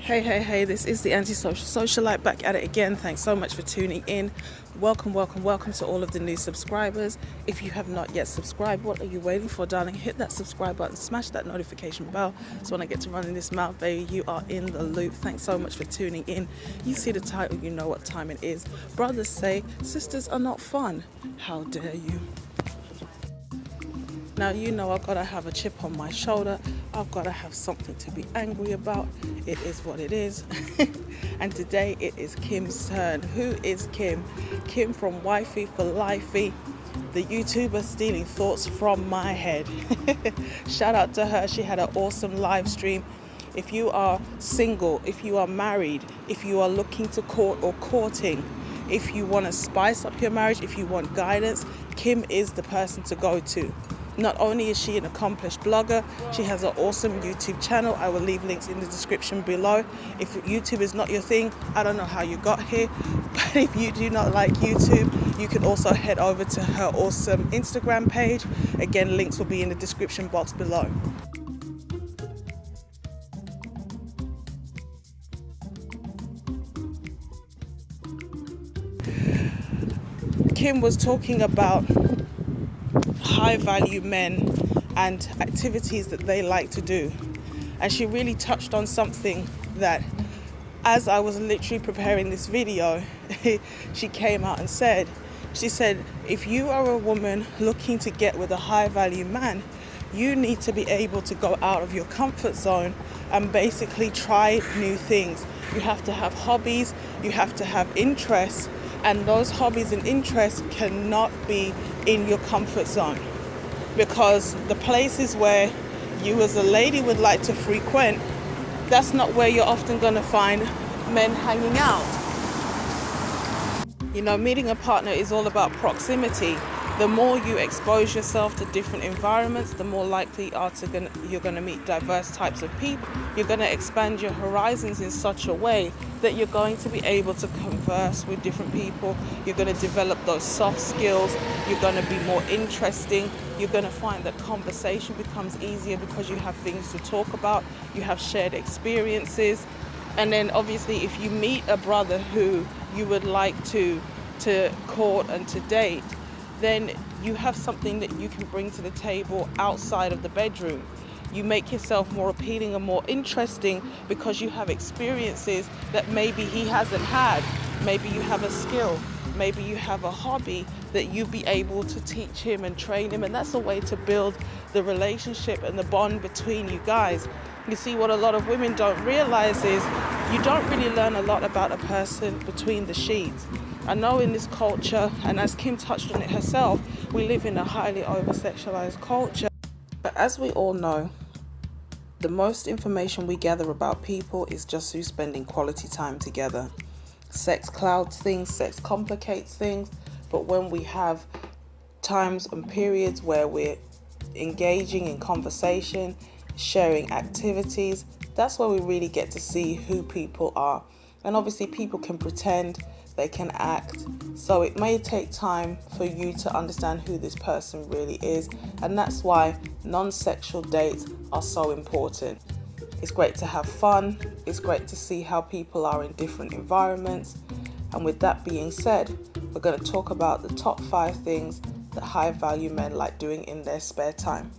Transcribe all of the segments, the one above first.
Hey, this is the Antisocial Socialite back at it again. Thanks so much for tuning in. Welcome to all of the new subscribers. If you have not yet subscribed, what are you waiting for, darling? Hit that subscribe button, smash that notification bell, so when I get to running this mouth, baby, you are in the loop. Thanks so much for tuning in. You see the title, you know what time it is. Brothers say sisters are not fun. How dare you? Now, you know I've got to have a chip on my shoulder. I've got to have something to be angry about. It is what it is. And today it is Kim's turn. Who is Kim? Kim from Wifey for Lifey, the YouTuber stealing thoughts from my head. Shout out to her. She had an awesome live stream. If you are single, if you are married, if you are looking to court or courting, if you want to spice up your marriage, if you want guidance, Kim is the person to go to. Not only is she an accomplished blogger, she has an awesome YouTube channel. I will leave links in the description below. If YouTube is not your thing, I don't know how you got here, but if you do not like YouTube, you can also head over to her awesome Instagram page. Again, links will be in the description box below. Kim was talking about high value men and activities that they like to do, and she really touched on something that, as I was literally preparing this video, she came out and said, if you are a woman looking to get with a high value man, you need to be able to go out of your comfort zone and basically try new things. You have to have hobbies, you have to have interests, and those hobbies and interests cannot be in your comfort zone, because the places where you as a lady would like to frequent, that's not where you're often going to find men hanging out. You know, meeting a partner is all about proximity. The more you expose yourself to different environments, the more likely you're going to meet diverse types of people. You're going to expand your horizons in such a way that you're going to be able to converse with different people. You're going to develop those soft skills. You're going to be more interesting. You're going to find that conversation becomes easier because you have things to talk about. You have shared experiences. And then obviously if you meet a brother who you would like to court and to date, then you have something that you can bring to the table outside of the bedroom. You make yourself more appealing and more interesting because you have experiences that maybe he hasn't had. Maybe you have a skill, maybe you have a hobby that you'd be able to teach him and train him, and that's a way to build the relationship and the bond between you guys. You see, what a lot of women don't realize is you don't really learn a lot about a person between the sheets. I know in this culture, and as Kim touched on it herself, we live in a highly over-sexualized culture. But as we all know, the most information we gather about people is just through spending quality time together. Sex clouds things, sex complicates things, but when we have times and periods where we're engaging in conversation, sharing activities, that's where we really get to see who people are. And obviously people can pretend, they can act, so it may take time for you to understand who this person really is, and that's why non-sexual dates are so important. It's great to have fun, it's great to see how people are in different environments, and with that being said, we're going to talk about the top 5 things that high value men like doing in their spare time.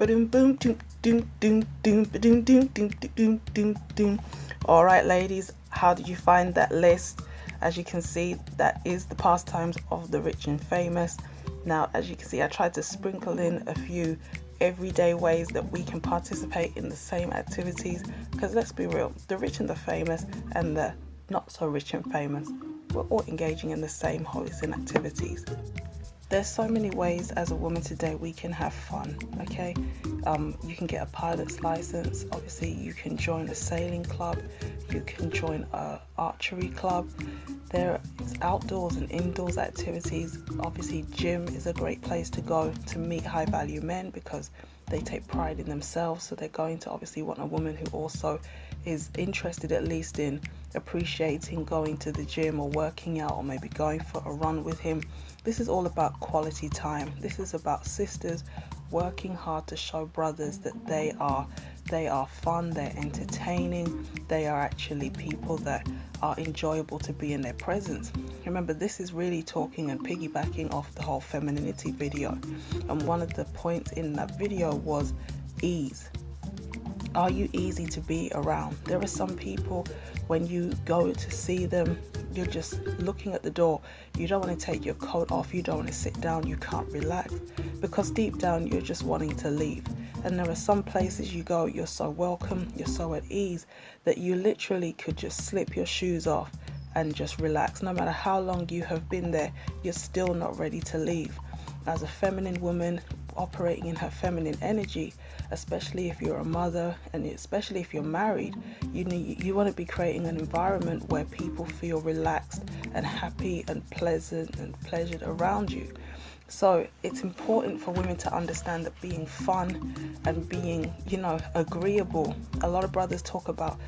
Ba-doom, boom, doom, doom, doom, doom, ba-doom, doom, doom, doom, doom, doom. All right, ladies, how did you find that list? As you can see, that is the pastimes of the rich and famous. Now, as you can see, I tried to sprinkle in a few everyday ways that we can participate in the same activities, because let's be real, the rich and the famous and the not so rich and famous, we're all engaging in the same hobbies and activities. There's so many ways as a woman today we can have fun, okay? You can get a pilot's license. Obviously, you can join a sailing club. You can join a archery club. There is outdoors and indoors activities. Obviously, gym is a great place to go to meet high-value men because they take pride in themselves. So they're going to obviously want a woman who also is interested at least in appreciating going to the gym or working out or maybe going for a run with him. This is all about quality time. This is about sisters working hard to show brothers that they are fun, they're entertaining, they are actually people that are enjoyable to be in their presence. Remember, this is really talking and piggybacking off the whole femininity video. And one of the points in that video was ease. Are you easy to be around? There are some people, when you go to see them, you're just looking at the door. You don't want to take your coat off. You don't want to sit down. You can't relax because deep down you're just wanting to leave. And there are some places you go, you're so welcome, you're so at ease that you literally could just slip your shoes off and just relax. No matter how long you have been there, you're still not ready to leave. As a feminine woman operating in her feminine energy, especially if you're a mother and especially if you're married, you want to be creating an environment where people feel relaxed and happy and pleasant and pleasured around you. So it's important for women to understand that being fun and being, agreeable. A lot of brothers talk about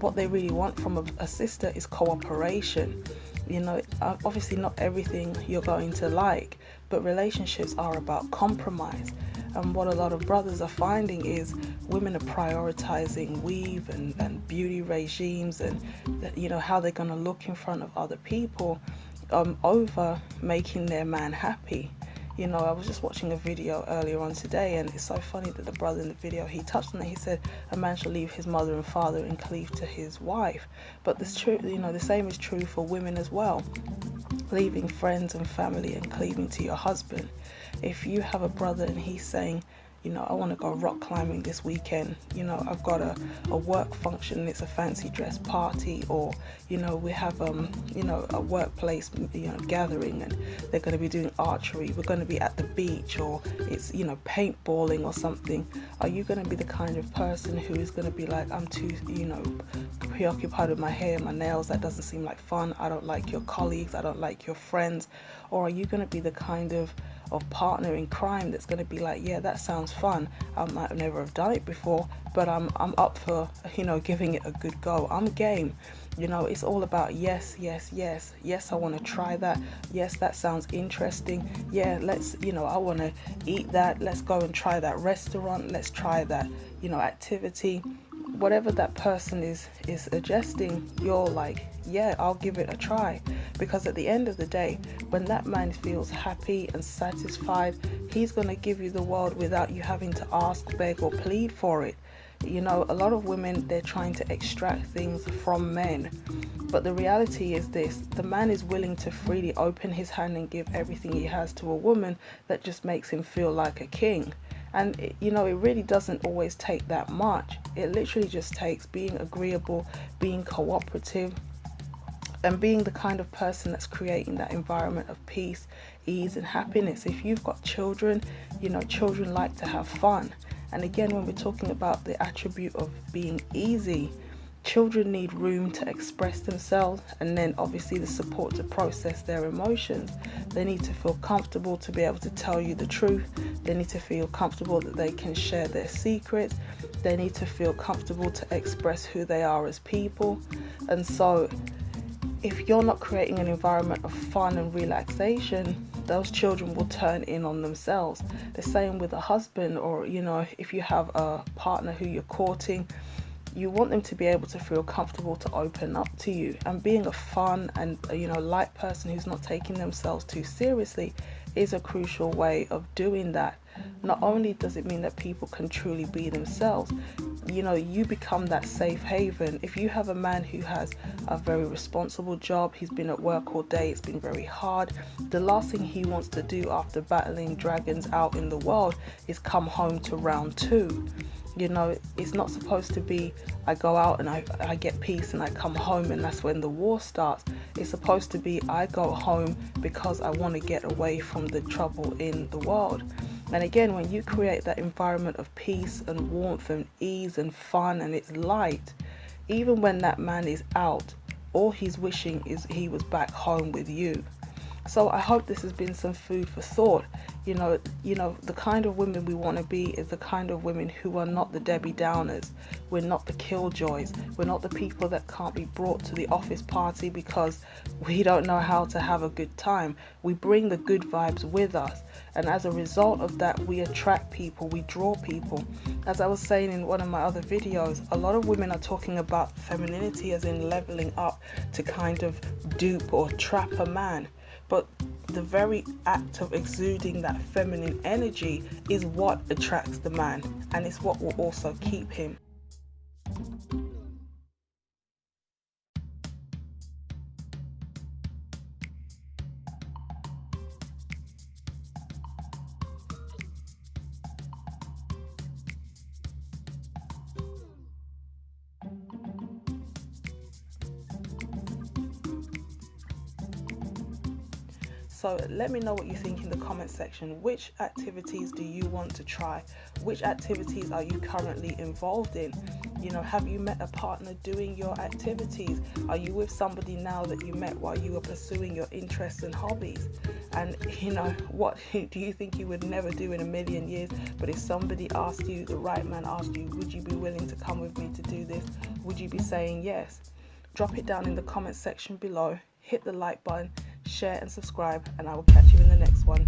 what they really want from a sister is cooperation. Obviously not everything you're going to like, but relationships are about compromise. And what a lot of brothers are finding is women are prioritizing weave and beauty regimes and how they're going to look in front of other people over making their man happy. I was just watching a video earlier on today, and it's so funny that the brother in the video, he touched on it. He said a man should leave his mother and father and cleave to his wife. But this true, the same is true for women as well. Leaving friends and family and cleaving to your husband. If you have a brother and he's saying, I want to go rock climbing this weekend, I've got a work function, it's a fancy dress party, or we have a workplace gathering and they're going to be doing archery, we're going to be at the beach, or it's paintballing or something. Are you going to be the kind of person who is going to be like, I'm too preoccupied with my hair, my nails, that doesn't seem like fun, I don't like your colleagues, I don't like your friends? Or are you going to be the kind of partner in crime that's going to be like, yeah, that sounds fun, I might never have done it before, but I'm up for giving it a good go, I'm game. It's all about yes, I want to try that, yes, that sounds interesting, yeah, let's I want to eat that, let's go and try that restaurant, let's try that activity. Whatever that person is suggesting, you're like, yeah, I'll give it a try. Because at the end of the day, when that man feels happy and satisfied, he's going to give you the world without you having to ask, beg, or plead for it. A lot of women, they're trying to extract things from men. But the reality is this, the man is willing to freely open his hand and give everything he has to a woman that just makes him feel like a king. And it really doesn't always take that much. It literally just takes being agreeable, being cooperative, and being the kind of person that's creating that environment of peace, ease, and happiness. If you've got children, children like to have fun. And again, when we're talking about the attribute of being easy, children need room to express themselves, and then obviously the support to process their emotions. They need to feel comfortable to be able to tell you the truth. They need to feel comfortable that they can share their secrets. They need to feel comfortable to express who they are as people. And so if you're not creating an environment of fun and relaxation, those children will turn in on themselves. The same with a husband, or if you have a partner who you're courting, you want them to be able to feel comfortable to open up to you. And being a fun and light person who's not taking themselves too seriously is a crucial way of doing that. Not only does it mean that people can truly be themselves, you become that safe haven. If you have a man who has a very responsible job, he's been at work all day, it's been very hard, the last thing he wants to do after battling dragons out in the world is come home to round two. It's not supposed to be I go out and I get peace and I come home and that's when the war starts. It's supposed to be I go home because I want to get away from the trouble in the world. And again, when you create that environment of peace and warmth and ease and fun and it's light, even when that man is out, all he's wishing is he was back home with you. So I hope this has been some food for thought. The kind of women we want to be is the kind of women who are not the Debbie Downers. We're not the killjoys. We're not the people that can't be brought to the office party because we don't know how to have a good time. We bring the good vibes with us. And as a result of that, we attract people, we draw people. As I was saying in one of my other videos, a lot of women are talking about femininity as in leveling up to kind of dupe or trap a man. But the very act of exuding that feminine energy is what attracts the man, and it's what will also keep him. So let me know what you think in the comment section. Which activities do you want to try? Which activities are you currently involved in? Have you met a partner doing your activities? Are you with somebody now that you met while you were pursuing your interests and hobbies? And what do you think you would never do in a million years? But if somebody asked you, the right man asked you, would you be willing to come with me to do this? Would you be saying yes? Drop it down in the comment section below. Hit the like button, share and subscribe, and I will catch you in the next one.